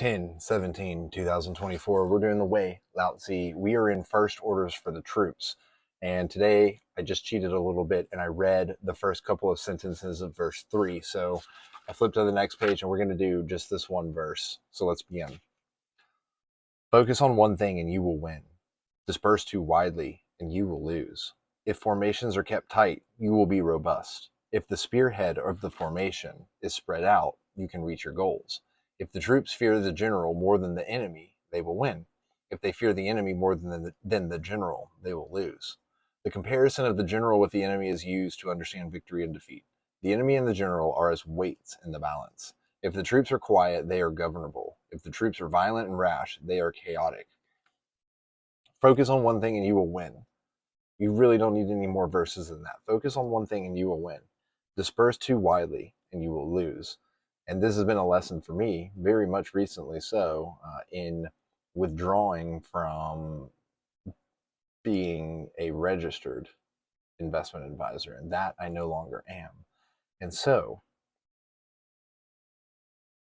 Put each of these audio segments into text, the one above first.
10/17/2024. We're doing the Wei Liaozi. We are in first orders for the troops. And today I just cheated a little bit and I read the first couple of sentences of verse 3. So I flipped to the next page and we're going to do just this one verse. So let's begin. Focus on one thing and you will win. Disperse too widely and you will lose. If formations are kept tight, you will be robust. If the spearhead of the formation is spread out, you can reach your goals. If the troops fear the general more than the enemy, they will win. If they fear the enemy more than the general, they will lose. The comparison of the general with the enemy is used to understand victory and defeat. The enemy and the general are as weights in the balance. If the troops are quiet, they are governable. If the troops are violent and rash, they are chaotic. Focus on one thing and you will win. You really don't need any more verses than that. Focus on one thing and you will win. Disperse too widely and you will lose. And this has been a lesson for me, very much recently so, in withdrawing from being a registered investment advisor. And that I no longer am. And so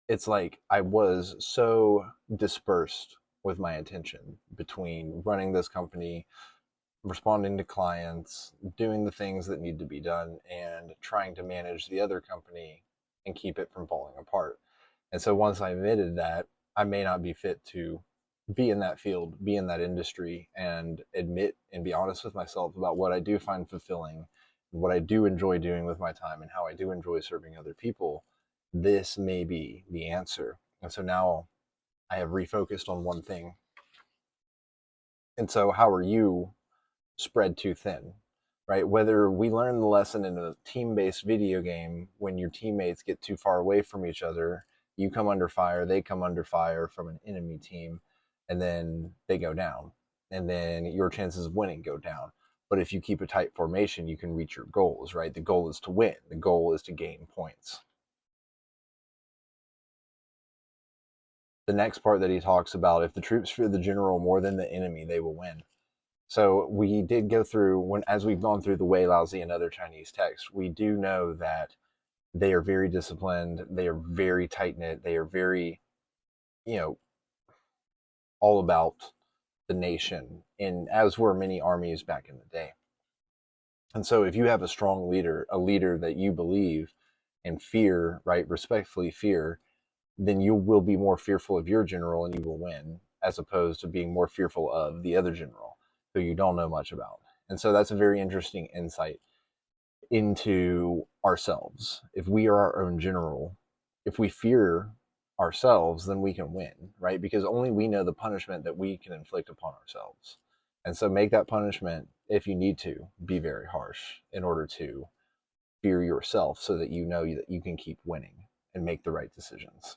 it's like I was so dispersed with my attention between running this company, responding to clients, doing the things that need to be done, and trying to manage the other company and keep it from falling apart. And so once I admitted that I may not be fit to be in that field, be in that industry, and admit and be honest with myself about what I do find fulfilling, what I do enjoy doing with my time, and how I do enjoy serving other people, this may be the answer. And so now I have refocused on one thing. And so how are you spread too thin, right? Whether we learn the lesson in a team-based video game, when your teammates get too far away from each other, you come under fire, they come under fire from an enemy team, and then they go down. And then your chances of winning go down. But if you keep a tight formation, you can reach your goals, right? The goal is to win. The goal is to gain points. The next part that he talks about, if the troops fear the general more than the enemy, they will win. So we did go through, as we've gone through the Wei Liaozi and other Chinese texts, we do know that they are very disciplined, they are very tight-knit, they are very, all about the nation, and as were many armies back in the day. And so if you have a strong leader, a leader that you believe and fear, right, respectfully fear, then you will be more fearful of your general and you will win, as opposed to being more fearful of the other general who you don't know much about. And so that's a very interesting insight into ourselves. If we are our own general, if we fear ourselves, then we can win, right? Because only we know the punishment that we can inflict upon ourselves. And so make that punishment, if you need to, be very harsh in order to fear yourself so that you know that you can keep winning and make the right decisions.